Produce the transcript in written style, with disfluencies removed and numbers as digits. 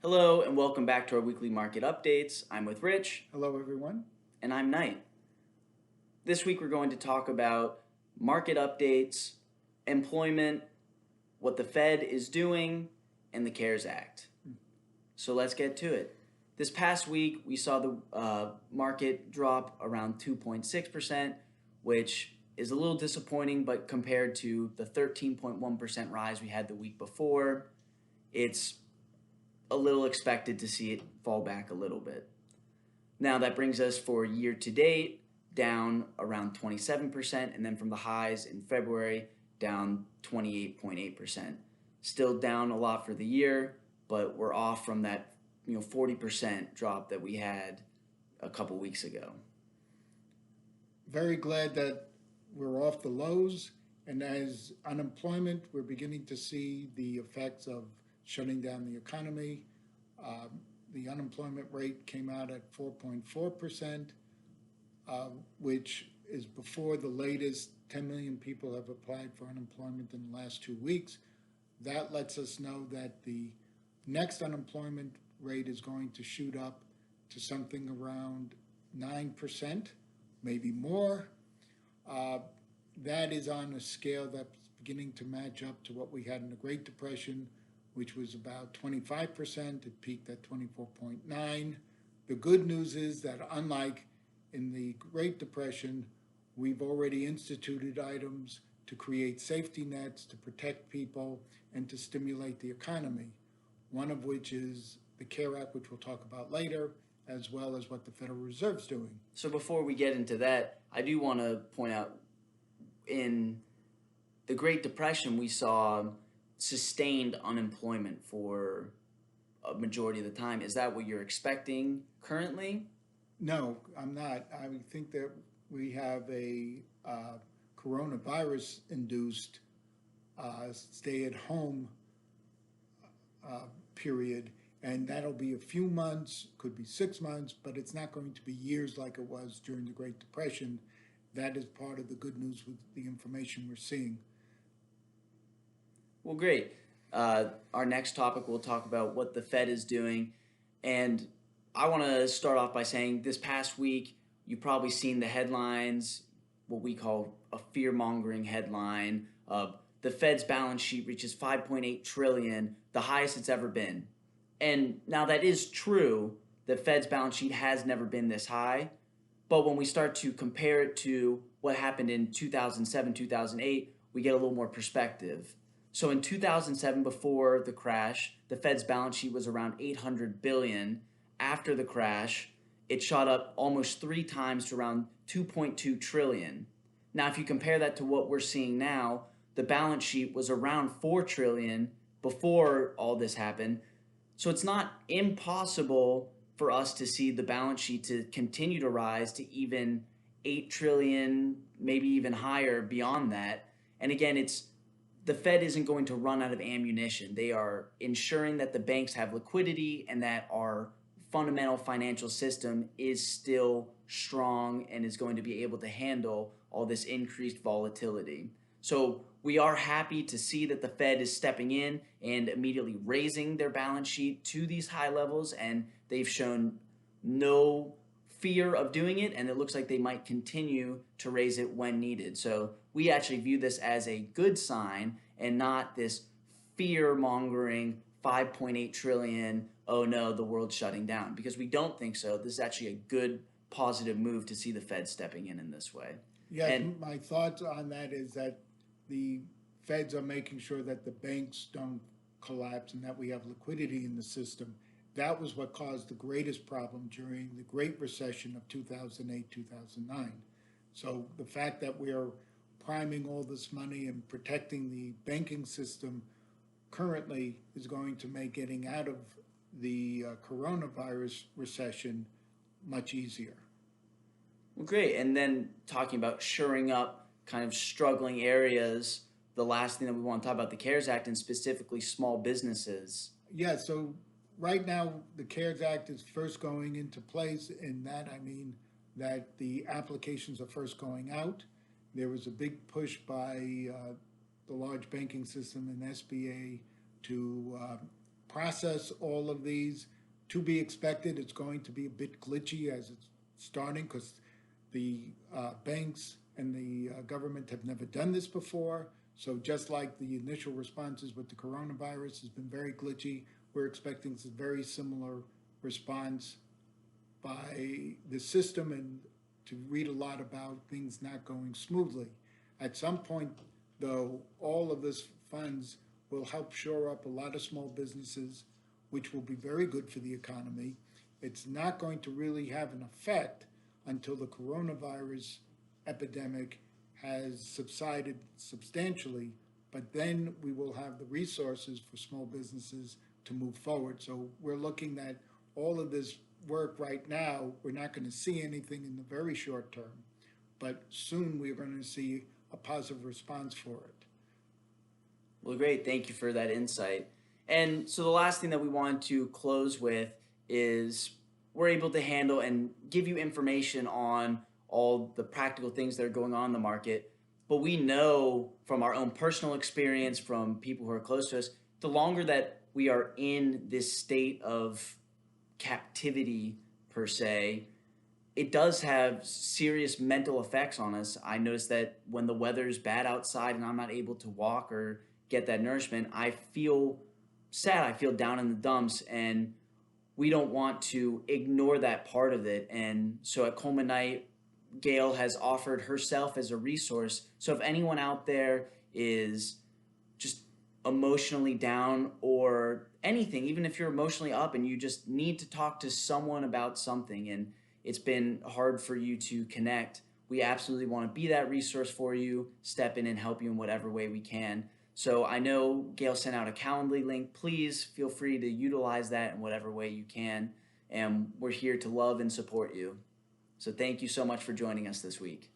Hello and welcome back to our weekly market updates. I'm with Rich. Hello, everyone. And I'm Knight. This week we're going to talk about market updates, employment, what the Fed is doing, and the CARES Act. So let's get to it. This past week we saw the market drop around 2.6%, which is a little disappointing, but compared to the 13.1% rise we had the week before, it's a little expected to see it fall back a little bit. Now that brings us for year to date down around 27%, and then from the highs in February down 28.8%. Still down a lot for the year, but we're off from that 40% drop that we had a couple weeks ago. Very glad that we're off the lows. And as unemployment, we're beginning to see the effects of shutting down the economy. The unemployment rate came out at 4.4%, which is before the latest 10 million people have applied for unemployment in the last 2 weeks. That lets us know that the next unemployment rate is going to shoot up to something around 9%, maybe more. That is on a scale that's beginning to match up to what we had in the Great Depression, which was about 25%. It peaked at 24.9. The good news is that unlike in the Great Depression, we've already instituted items to create safety nets, to protect people, and to stimulate the economy, one of which is the CARE Act, which we'll talk about later, as well as what the Federal Reserve's doing. So before we get into that, I do want to point out in the Great Depression, we saw sustained unemployment for a majority of the time. Is that what you're expecting currently? No, I'm not. I think that we have a coronavirus-induced stay-at-home period, and that'll be a few months, could be 6 months, but it's not going to be years like it was during the Great Depression. That is part of the good news with the information we're seeing. Well, great. Our next topic, we'll talk about what the Fed is doing. And I want to start off by saying this past week, you've probably seen the headlines, what we call a fear-mongering headline of the Fed's balance sheet reaches 5.8 trillion, the highest it's ever been. And now that is true. The Fed's balance sheet has never been this high. But when we start to compare it to what happened in 2007, 2008, we get a little more perspective. So in 2007, before the crash, the Fed's balance sheet was around 800 billion. After the crash, it shot up almost 3 times to around 2.2 trillion. Now, if you compare that to what we're seeing now, the balance sheet was around 4 trillion before all this happened. So it's not impossible for us to see the balance sheet to continue to rise to even 8 trillion, maybe even higher beyond that. And again, it's the Fed isn't going to run out of ammunition. They are ensuring that the banks have liquidity and that our fundamental financial system is still strong and is going to be able to handle all this increased volatility. So we are happy to see that the Fed is stepping in and immediately raising their balance sheet to these high levels, and they've shown no fear of doing it, and it looks like they might continue to raise it when needed. So we actually view this as a good sign and not this fear mongering 5.8 trillion, oh no, the world's shutting down, because we don't think so. This is actually a good positive move to see the Fed stepping in this way. Yes, And my thoughts on that is that the Feds are making sure that the banks don't collapse and that we have liquidity in the system. That was what caused the greatest problem during the Great Recession of 2008, 2009. So the fact that we're priming all this money and protecting the banking system currently is going to make getting out of the coronavirus recession much easier. well, great. And then talking about shoring up kind of struggling areas, the last thing that we want to talk about, the CARES Act and specifically small businesses. Yeah, so right now the CARES Act is first going into place. In that, I mean that the applications are first going out. There was a big push by the large banking system and SBA to process all of these. To be expected, it's going to be a bit glitchy as it's starting because the banks and the government have never done this before. So just like the initial responses with the coronavirus has been very glitchy, we're expecting a very similar response by the system, and to read a lot about things not going smoothly. At some point, though, all of this funds will help shore up a lot of small businesses, which will be very good for the economy. It's not going to really have an effect until the coronavirus epidemic has subsided substantially, but then we will have the resources for small businesses to move forward. So we're looking at all of this work right now. We're not going to see anything in the very short term, but soon we're going to see a positive response for it. Well, great. Thank you for that insight. And so the last thing that we want to close with is we're able to handle and give you information on all the practical things that are going on in the market. But we know from our own personal experience, from people who are close to us, the longer that we are in this state of captivity, per se, it does have serious mental effects on us. I notice that when the weather's bad outside and I'm not able to walk or get that nourishment, I feel sad. I feel down in the dumps, and we don't want to ignore that part of it. And so at Coleman Knight, Gail has offered herself as a resource. So if anyone out there is just emotionally down or anything, even if you're emotionally up and you just need to talk to someone about something and it's been hard for you to connect, we absolutely want to be that resource for you, step in and help you in whatever way we can. So I know Gail sent out a Calendly link. Please feel free to utilize that in whatever way you can. And we're here to love and support you. So thank you so much for joining us this week.